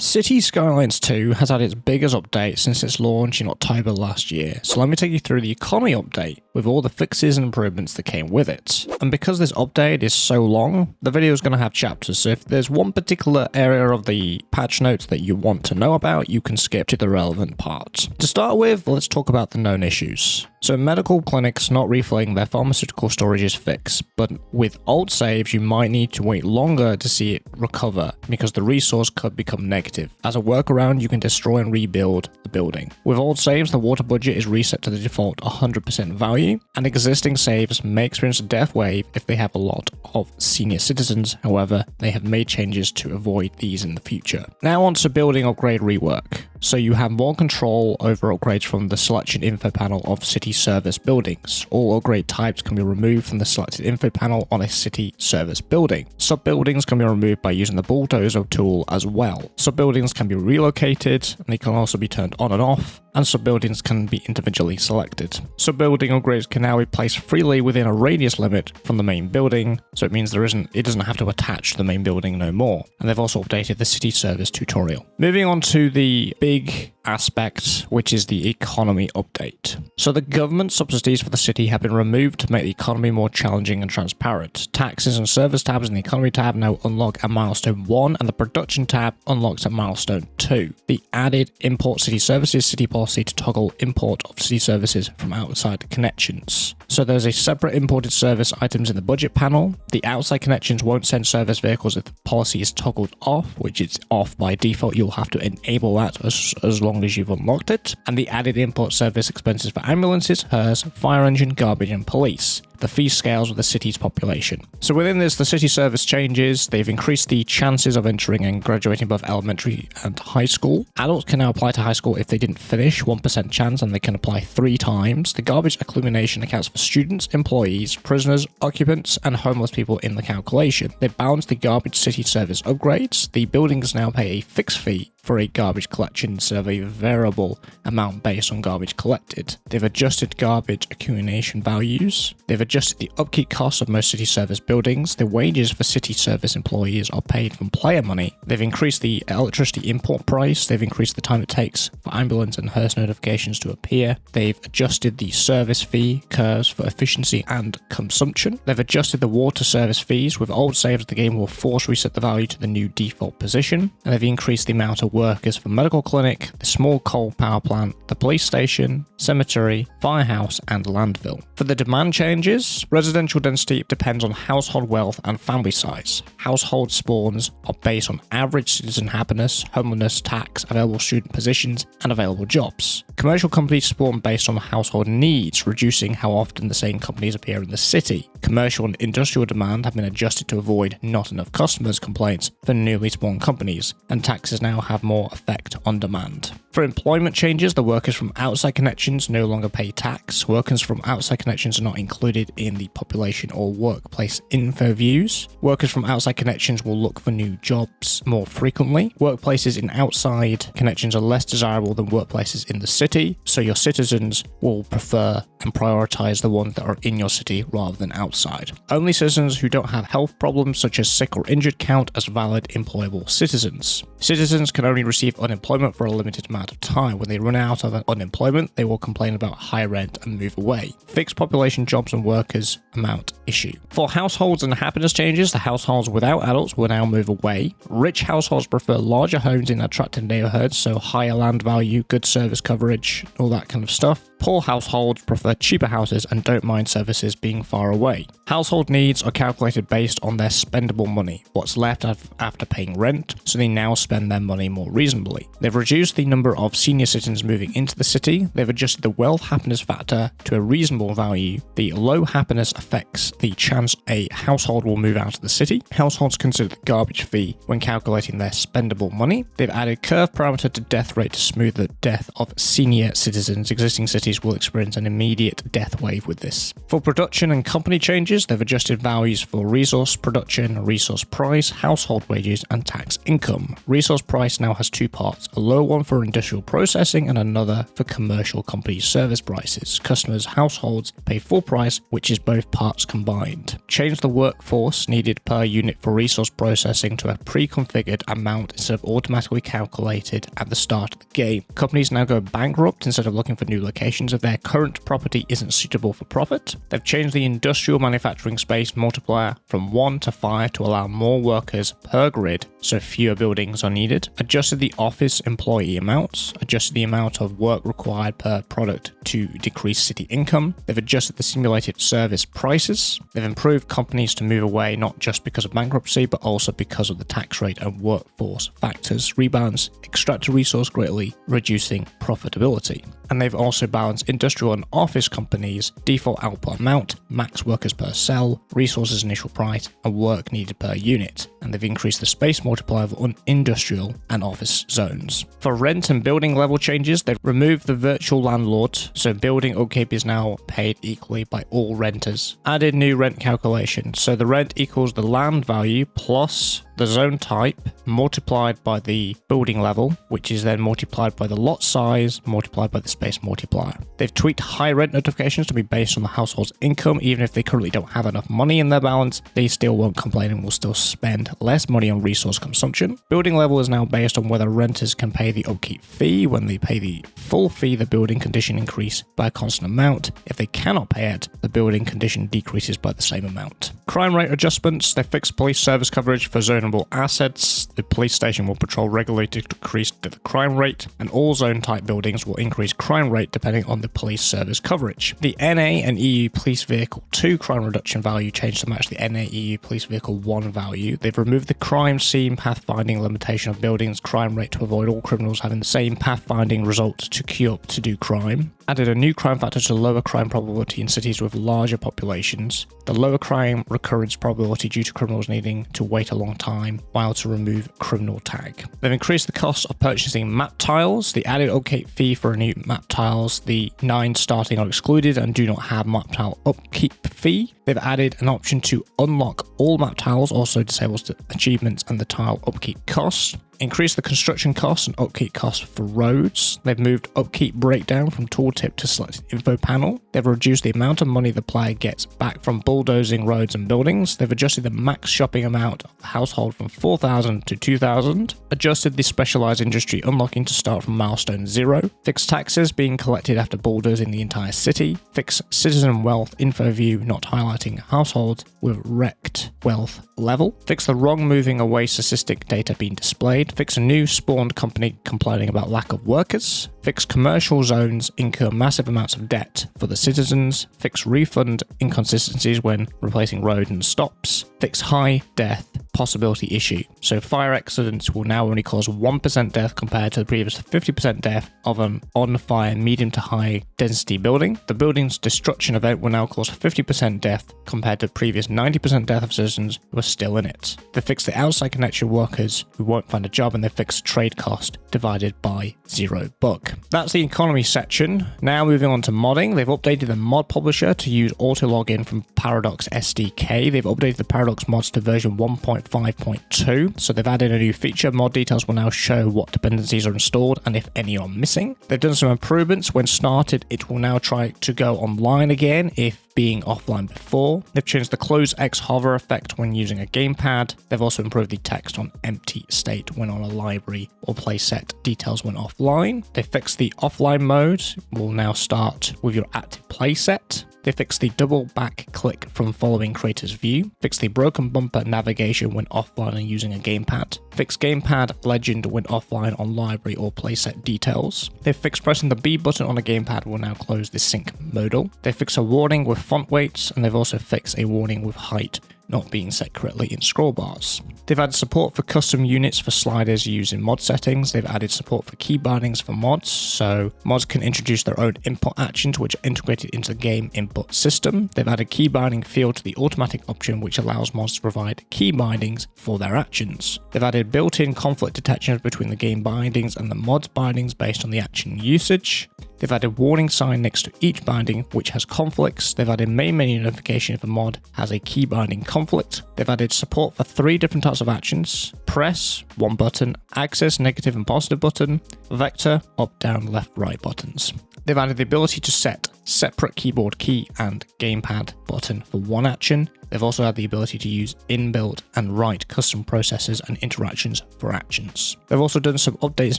Cities Skylines II has had its biggest update since its launch in October last year, so let me take you through the economy update with all the fixes and improvements that came with it. And because this update is so long, the video is going to have chapters, so if there's one particular area of the patch notes that you want to know about, you can skip to the relevant part. To start with, let's talk about the known issues. So medical clinics not refilling their pharmaceutical storage is fixed, but with old saves you might need to wait longer to see it recover because the resource could become negative. As a workaround, you can destroy and rebuild the building. With old saves, the water budget is reset to the default 100% value, and existing saves may experience a death wave if they have a lot of senior citizens. However, they have made changes to avoid these in the future. Now on to building upgrade rework. So you have more control over upgrades from the selection info panel of city service buildings. All upgrade types can be removed from the selected info panel on a city service building. Sub-buildings can be removed by using the bulldozer tool as well. Sub-buildings can be relocated, and they can also be turned on and off, and sub-buildings can be individually selected. Sub-building upgrades can now be placed freely within a radius limit from the main building, so it means it doesn't have to attach to the main building no more. And they've also updated the city service tutorial. Moving on to the big aspect, which is the economy update. So the government subsidies for the city have been removed to make the economy more challenging and transparent. Taxes and service tabs in the economy tab now unlock at milestone 1, and the production tab unlocks at milestone 2. The added import city services city policy to toggle import of city services from outside connections. So there's a separate imported service items in the budget panel. The outside connections won't send service vehicles if the policy is toggled off, which is off by default. You'll have to enable that as long as you've unlocked it. And the added import service expenses for ambulances, HERS, fire engine, garbage and police. The fee scales with the city's population. So within this, the city service changes. They've increased the chances of entering and graduating above elementary and high school. Adults can now apply to high school if they didn't finish, 1% chance, and they can apply 3 times. The garbage accumulation accounts for students, employees, prisoners, occupants, and homeless people in the calculation. They balance the garbage city service upgrades. The buildings now pay a fixed fee for a garbage collection instead of a variable amount based on garbage collected. They've adjusted garbage accumulation values. They've adjusted the upkeep costs of most city service buildings. The wages for city service employees are paid from player money. They've increased the electricity import price. They've increased the time it takes for ambulance and HERS notifications to appear. They've adjusted the service fee curves for efficiency and consumption. They've adjusted the water service fees. With old saves, the game will force reset the value to the new default position. And they've increased the amount of workers for medical clinic, the small coal power plant, the police station, cemetery, firehouse, and landfill. For the demand changes, residential density depends on household wealth and family size. Household spawns are based on average citizen happiness, homelessness, tax, available student positions, and available jobs. Commercial companies spawn based on household needs, reducing how often the same companies appear in the city. Commercial and industrial demand have been adjusted to avoid not enough customers complaints for newly spawned companies, and taxes now have more effect on demand. For employment changes, the workers from outside connections no longer pay tax. Workers from outside connections are not included in the population or workplace info views. Workers from outside connections will look for new jobs more frequently. Workplaces in outside connections are less desirable than workplaces in the city, so your citizens will prefer and prioritize the ones that are in your city rather than outside. Only citizens who don't have health problems such as sick or injured count as valid employable citizens. Citizens can only receive unemployment for a limited amount of time. When they run out of unemployment, they will complain about high rent and move away. Fixed population jobs and workers amount issue. For households and happiness changes, the households without adults will now move away. Rich households prefer larger homes in attractive neighborhoods, so higher land value, good service coverage, all that kind of stuff. Poor households prefer cheaper houses and don't mind services being far away. Household needs are calculated based on their spendable money, what's left after paying rent, so they now spend their money more reasonably. They've reduced the number of senior citizens moving into the city. They've adjusted the wealth happiness factor to a reasonable value. The low happiness affects the chance a household will move out of the city. Households consider the garbage fee when calculating their spendable money. They've added curve parameter to death rate to smooth the death of senior citizens. Existing cities cities will experience an immediate death wave with this. For production and company changes, they've adjusted values for resource production, resource price, household wages, and tax income. Resource price now has two parts, a low one for industrial processing and another for commercial company service prices. Customers' households pay full price, which is both parts combined. Change the workforce needed per unit for resource processing to a pre-configured amount instead of automatically calculated at the start of the game. Companies now go bankrupt instead of looking for new locations if their current property isn't suitable for profit. They've changed the industrial manufacturing space multiplier from 1 to 5 to allow more workers per grid, so fewer buildings are needed. Adjusted the office employee amounts, adjusted the amount of work required per product to decrease city income. They've adjusted the simulated service prices. They've improved companies to move away not just because of bankruptcy, but also because of the tax rate and workforce factors. Rebalance extract a resource greatly, reducing profitability. And they've also balanced industrial and office companies, default output amount, max workers per cell, resources initial price, and work needed per unit. And they've increased the space multiplier for industrial and office zones. For rent and building level changes, they've removed the virtual landlord, so building upkeep is now paid equally by all renters. Added new rent calculation, so the rent equals the land value plus the zone type multiplied by the building level, which is then multiplied by the lot size multiplied by the space multiplier. They've tweaked high rent notifications to be based on the household's income. Even if they currently don't have enough money in their balance, they still won't complain and will still spend less money on resource consumption. Building level is now based on whether renters can pay the upkeep fee. When they pay the full fee, the building condition increases by a constant amount. If they cannot pay it, the building condition decreases by the same amount. Crime rate adjustments, they fixed police service coverage for zonable assets. The police station will patrol regularly to decrease the crime rate, and all zone type buildings will increase crime rate depending on the police service coverage. The NA and EU Police Vehicle 2 crime reduction value changed to match the NA EU Police Vehicle 1 value. They've removed the crime scene pathfinding limitation of buildings crime rate to avoid all criminals having the same pathfinding result to queue up to do crime. Added a new crime factor to lower crime probability in cities with larger populations. The lower crime recurrence probability due to criminals needing to wait a long time while to remove criminal tag. They've increased the cost of purchasing map tiles. The added upkeep fee for new map tiles, the 9 starting are excluded and do not have map tile upkeep fee. They've added an option to unlock all map tiles, also disables the achievements and the tile upkeep costs. Increase the construction costs and upkeep costs for roads. They've moved upkeep breakdown from tooltip to selected info panel. They've reduced the amount of money the player gets back from bulldozing roads and buildings. They've adjusted the max shopping amount of the household from 4,000 to 2,000. Adjusted the specialized industry unlocking to start from milestone 0. Fixed taxes being collected after bulldozing the entire city. Fix citizen wealth info view not highlighting households with wrecked wealth level. Fix the wrong moving away statistic data being displayed. Fix a new spawned company complaining about lack of workers. Fix commercial zones incur massive amounts of debt for the citizens. Fix refund inconsistencies when replacing road and stops. Fix high death possibility issue. So fire accidents will now only cause 1% death compared to the previous 50% death of an on-fire medium to high density building. The building's destruction event will now cause 50% death compared to the previous 90% death of citizens who are still in it. They fix the outside connection workers who won't find a job, and they fix trade cost divided by 0 buck. That's the economy section. Now moving on to modding. They've updated the mod publisher to use auto login from Paradox SDK. They've updated the Paradox mods to version 1.5.2. So they've added a new feature. Mod details will now show what dependencies are installed and if any are missing. They've done some improvements. When started, it will now try to go online again if being offline before. They've changed the close X hover effect when using a gamepad. They've also improved the text on empty state when on a library or playset details when offline. They fixed the offline mode. Will now start with your active playset. They fixed the double back click from following creator's view. Fixed the broken bumper navigation when offline and using a gamepad. Fixed gamepad legend when offline on library or playset details. They fixed pressing the B button on a gamepad will now close the sync modal. They fixed a warning with font weights, and they've also fixed a warning with height not being set correctly in scroll bars. They've added support for custom units for sliders used in mod settings. They've added support for key bindings for mods, so mods can introduce their own input actions which are integrated into the game input system. They've added key binding field to the automatic option which allows mods to provide key bindings for their actions. They've added built-in conflict detections between the game bindings and the mods bindings based on the action usage. They've added warning sign next to each binding which has conflicts. They've added main menu notification if a mod has a key binding conflict. They've added support for 3 different types of actions: press, 1 button, axis, negative and positive button, vector, up, down, left, right buttons. They've added the ability to set separate keyboard key and gamepad button for one action. They've also had the ability to use inbuilt and write custom processes and interactions for actions. They've also done some updates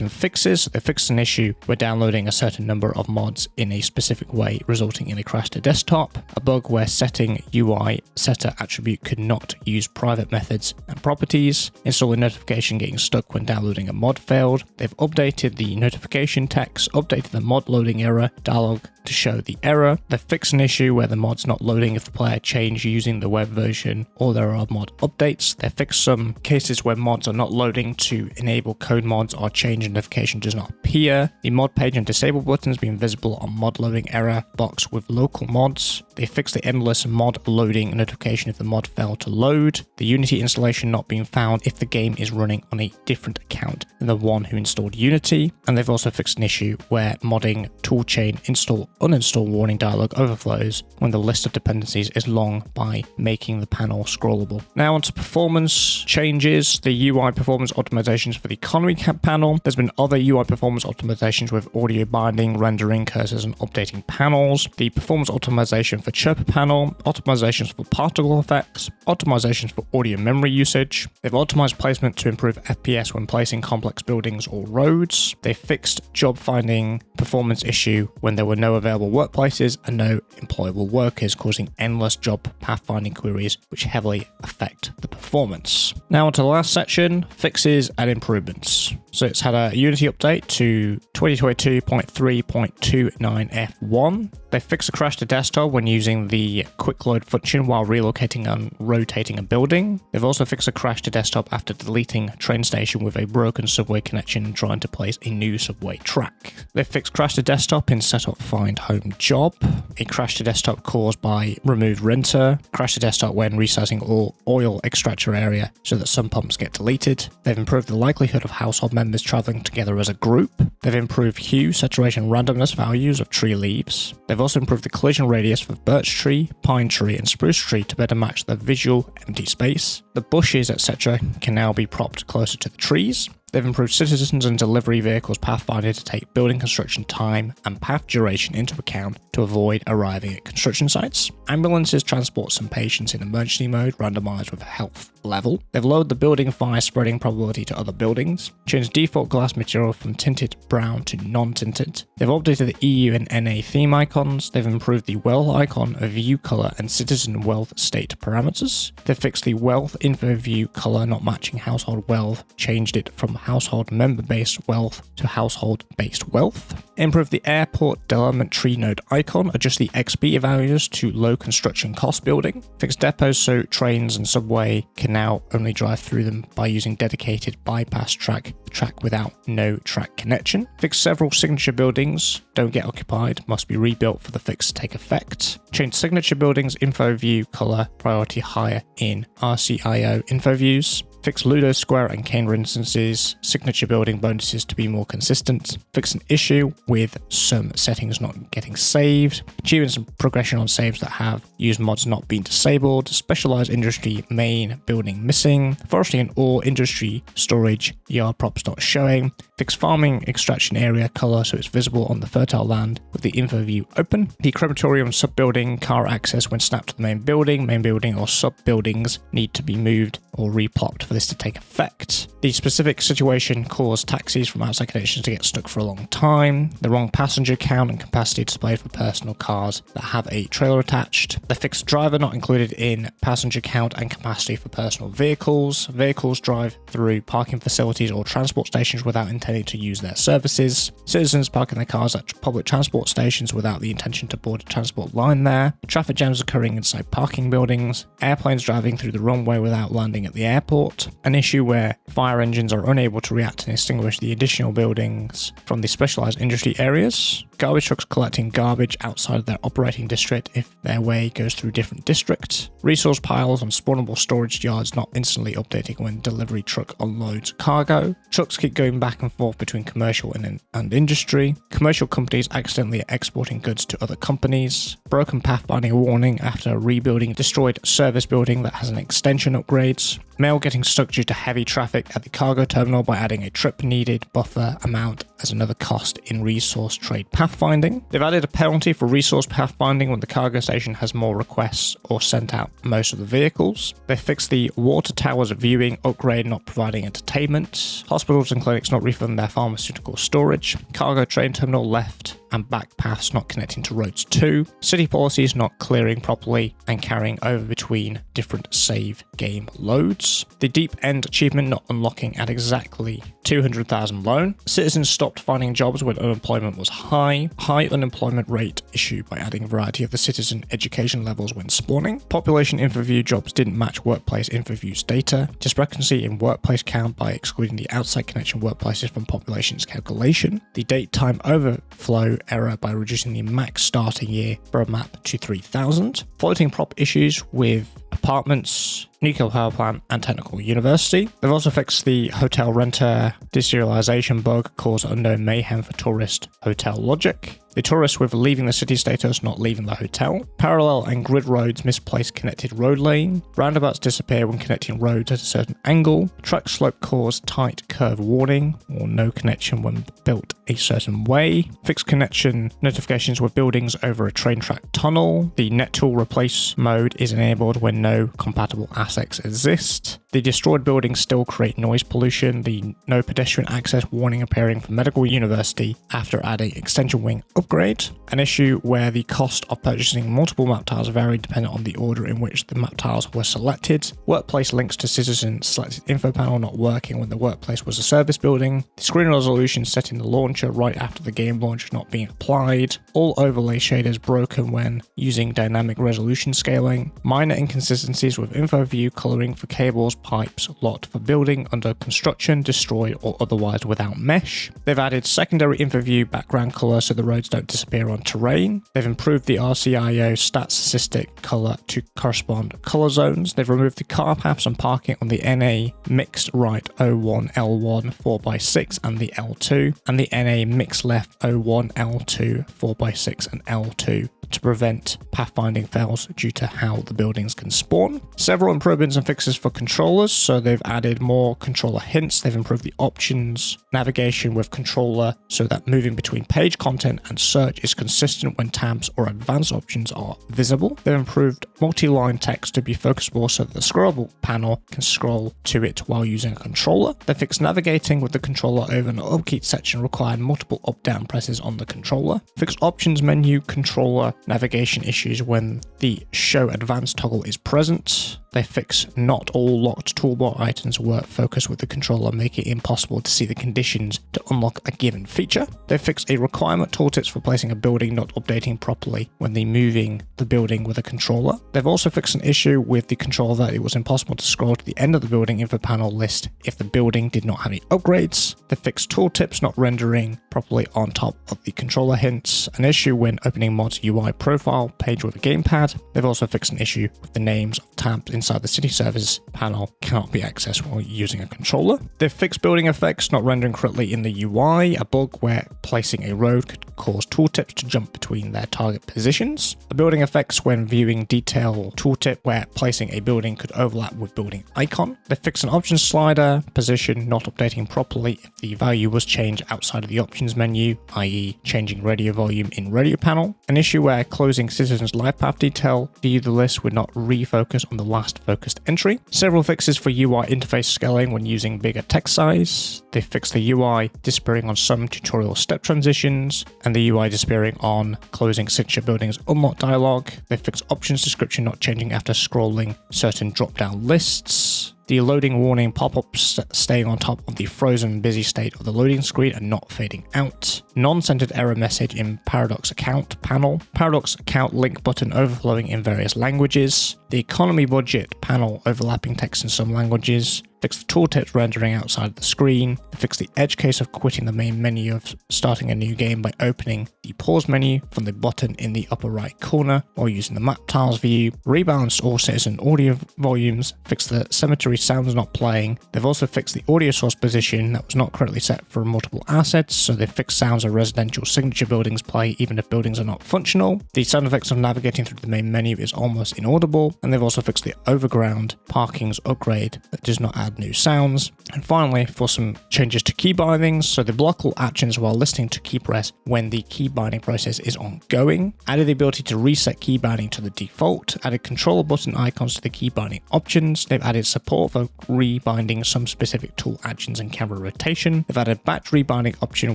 and fixes. They fixed an issue where downloading a certain number of mods in a specific way, resulting in a crash to desktop, a bug where setting UI setter attribute could not use private methods and properties, installing notification getting stuck when downloading a mod failed. They've updated the notification text, updated the mod loading error dialog to show the error. They've fixed an issue where the mod's not loading if the player changed using the web version or there are mod updates. They've fixed some cases where mods are not loading to enable code mods or change notification does not appear. The mod page and disable buttons being visible on mod loading error box with local mods. They fixed the endless mod loading notification if the mod failed to load. The Unity installation not being found if the game is running on a different account than the one who installed Unity. And they've also fixed an issue where modding toolchain install uninstall warning dialog overflows when the list of dependencies is long by making the panel scrollable. Now onto performance changes. The UI performance optimizations for the economy cap panel. There's been other UI performance optimizations with audio binding, rendering cursors and updating panels. The performance optimization for chirper panel, optimizations for particle effects, optimizations for audio memory usage. They've optimized placement to improve FPS when placing complex buildings or roads. They fixed job finding performance issue when there were no available workplaces and no employable workers, causing endless job pathfinding queries which heavily affect the performance. Now onto the last section, fixes and improvements. So it's had a Unity update to 2022.3.29F1. They fixed a crash to desktop when using the quick load function while relocating and rotating a building. They've also fixed a crash to desktop after deleting a train station with a broken subway connection and trying to place a new subway track. They fixed crash to desktop in setup find home job, a crash to desktop caused by removed renter, crash to desktop when resizing oil extractor area so that some pumps get deleted. They've improved the likelihood of household members traveling together as a group. They've improved hue, saturation, randomness values of tree leaves. They've also improved the collision radius for birch tree, pine tree and spruce tree to better match the visual empty space. The bushes, etc. can now be propped closer to the trees. They've improved citizens and delivery vehicles pathfinder to take building construction time and path duration into account to avoid arriving at construction sites. Ambulances transport some patients in emergency mode randomized with a health level. They've lowered the building fire spreading probability to other buildings, changed default glass material from tinted brown to non-tinted. They've updated the EU and NA theme icons. They've improved the wealth icon of view color and citizen wealth state parameters. They've fixed the wealth info view color not matching household wealth, changed it from household member-based wealth to household-based wealth. Improve the airport development tree node icon, adjust the XP values to low construction cost building. Fix depots so trains and subway can now only drive through them by using dedicated bypass track without no track connection. Fix several signature buildings don't get occupied, must be rebuilt for the fix to take effect. Change signature buildings info view color priority higher in RCIO info views. Fix Ludo Square and Cane instances, signature building bonuses to be more consistent. Fix an issue with some settings not getting saved. Achieving some progression on saves that have used mods not being disabled. Specialized industry main building missing. Forestry and ore industry storage yard props not showing. Fix farming extraction area color so it's visible on the fertile land with the info view open. The crematorium sub-building car access when snapped to the main building or sub-buildings need to be moved or replopped for this to take effect. The specific situation caused taxis from outside connections to get stuck for a long time. The wrong passenger count and capacity displayed for personal cars that have a trailer attached. The fixed driver not included in passenger count and capacity for personal vehicles. Vehicles drive through parking facilities or transport stations without intending to use their services. Citizens parking their cars at public transport stations without the intention to board a transport line there. Traffic jams occurring inside parking buildings. Airplanes driving through the runway without landing at the airport. fixed. An issue where fire engines are unable to react and extinguish the additional buildings from the specialized industry areas. Garbage trucks collecting garbage outside of their operating district if their way goes through different districts. Resource piles on spawnable storage yards not instantly updating when delivery truck unloads cargo. Trucks keep going back and forth between commercial and industry. Commercial companies accidentally exporting goods to other companies. Broken pathfinding warning after rebuilding destroyed service building that has an extension upgrades. Mail getting stuck due to heavy traffic at the cargo terminal by adding a trip needed buffer amount as another cost in resource trade pathfinding. They've added a penalty for resource pathfinding when the cargo station has more requests or sent out most of the vehicles. They fixed the water towers viewing upgrade not providing entertainment. Hospitals and clinics not refunding their pharmaceutical storage. Cargo train terminal left and back paths not connecting to roads too. City policies not clearing properly and carrying over between different save game loads. The deep end achievement not unlocking at exactly 200,000 loan. Citizens stopped finding jobs when unemployment was high. High unemployment rate issue by adding a variety of the citizen education levels when spawning. Population infoview jobs didn't match workplace infoviews data. Discrepancy in workplace count by excluding the outside connection workplaces from populations calculation. The date time overflow error by reducing the max starting year for a map to 3,000. Floating prop issues with apartments, nuclear power plant, and technical university. They've also fixed the hotel renter deserialization bug caused unknown mayhem for tourist hotel logic. The tourists with leaving the city status not leaving the hotel. Parallel and grid roads misplaced connected road lane. Roundabouts disappear when connecting roads at a certain angle. Track slope cause tight curve warning or no connection when built a certain way. Fixed connection notifications with buildings over a train track tunnel. The net tool replace mode is enabled when no compatible assets exist. The destroyed buildings still create noise pollution. The no pedestrian access warning appearing for medical university after adding extension wing upgrade. An issue where the cost of purchasing multiple map tiles varied depending on the order in which the map tiles were selected. Workplace links to citizen selected info panel not working when the workplace was a service building. The screen resolution set in the launcher right after the game launch not being applied. All overlay shaders broken when using dynamic resolution scaling. Minor inconsistencies with info view coloring for cables, pipes locked for building under construction, destroyed or otherwise without mesh. They've added secondary info view background color so the roads don't disappear on terrain. They've improved the RCIO stat statistic color to correspond color zones. They've removed the car paths and parking on the NA mixed right 01 L1 4x6 and the L2, and the NA mixed left 01 L2 4x6 and L2 to prevent pathfinding fails due to how the buildings can spawn. Several improvements and fixes for controllers, so they've added more controller hints. They've improved the options navigation with controller so that moving between page content and search is consistent when tabs or advanced options are visible. They've improved multi-line text to be focusable so that the scrollable panel can scroll to it while using a controller. They fixed navigating with the controller over an upkeep section required multiple up-down presses on the controller. Fixed options menu controller navigation issues when the show advanced toggle is present. They fix not all locked toolbar items work focus with the controller, making it impossible to see the conditions to unlock a given feature. They fixed a requirement tooltips for placing a building not updating properly when they moving the building with a controller. They've also fixed an issue with the controller that it was impossible to scroll to the end of the building info panel list if the building did not have any upgrades. They fixed tooltips not rendering properly on top of the controller hints, an issue when opening mods UI profile page with a gamepad. They've also fixed an issue with the names of tabs inside the city service panel cannot be accessed while using a controller. They've fixed building effects not rendering correctly in the UI, a bug where placing a road could cause tooltips to jump between their target positions. The building effects when viewing detail tooltip where placing a building could overlap with building icon. They fixed an options slider position not updating properly if the value was changed outside of the options menu, i.e. changing radio volume in radio panel. An issue where closing citizens life path detail view the list would not refocus on the last focused entry. Several fixes for UI interface scaling when using bigger text size. They fixed the UI disappearing on some tutorial step transitions and the UI disappearing on closing signature buildings unlock dialog. They fixed options description not changing after scrolling certain drop-down lists. The loading warning pop-ups staying on top of the frozen busy state of the loading screen and not fading out. Non-centered error message in Paradox account panel. Paradox account link button overflowing in various languages. The economy budget panel overlapping text in some languages. fixed the tooltips rendering outside the screen, they fixed the edge case of quitting the main menu of starting a new game by opening the pause menu from the button in the upper right corner or using the map tiles view, rebalanced all citizen audio volumes, fixed the cemetery sounds not playing. They've also fixed the audio source position that was not correctly set for multiple assets, so they fixed sounds of residential signature buildings play even if buildings are not functional. The sound effects of navigating through the main menu is almost inaudible, and they've also fixed the overground parking's upgrade that does not add new sounds. And finally, for some changes to key bindings, so they block all actions while listening to key press when the key binding process is ongoing, added the ability to reset key binding to the default, added controller button icons to the key binding options, they've added support for rebinding some specific tool actions and camera rotation, they've added batch rebinding option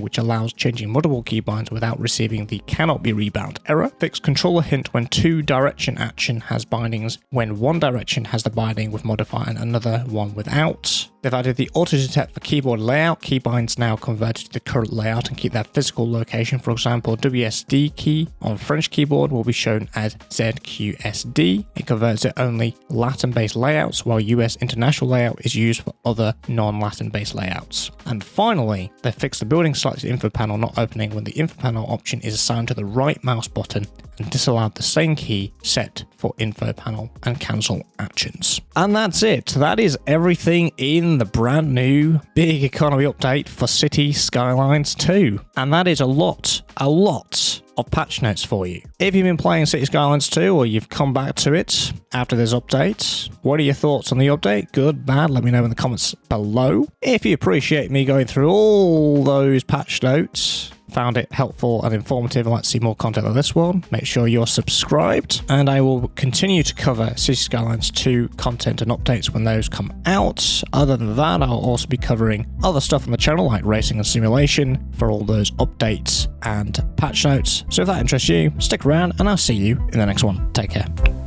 which allows changing multiple key binds without receiving the cannot be rebound error, fixed controller hint when two direction action has bindings when one direction has the binding with modifier and another one without. They've added the auto detect for keyboard layout. Keybinds now converted to the current layout and keep their physical location. For example, WSD key on French keyboard will be shown as ZQSD. It converts it only Latin-based layouts, while US international layout is used for other non-Latin based layouts. And finally, they fixed the building selected info panel not opening when the info panel option is assigned to the right mouse button and disallowed the same key set for info panel and cancel actions. And that's it. That is everything in the brand new big economy update for Cities Skylines II. And that is a lot of patch notes for you. If you've been playing Cities Skylines 2 or you've come back to it after this update, what are your thoughts on the update? Good, bad? Let me know in the comments below. If you appreciate me going through all those patch notes, found it helpful and informative and like to see more content like this one, make sure you're subscribed, and I will continue to cover Cities Skylines 2 content and updates when those come out. Other than that, I'll also be covering other stuff on the channel like racing and simulation for all those updates and patch notes. So if that interests you, stick around and I'll see you in the next one. Take care.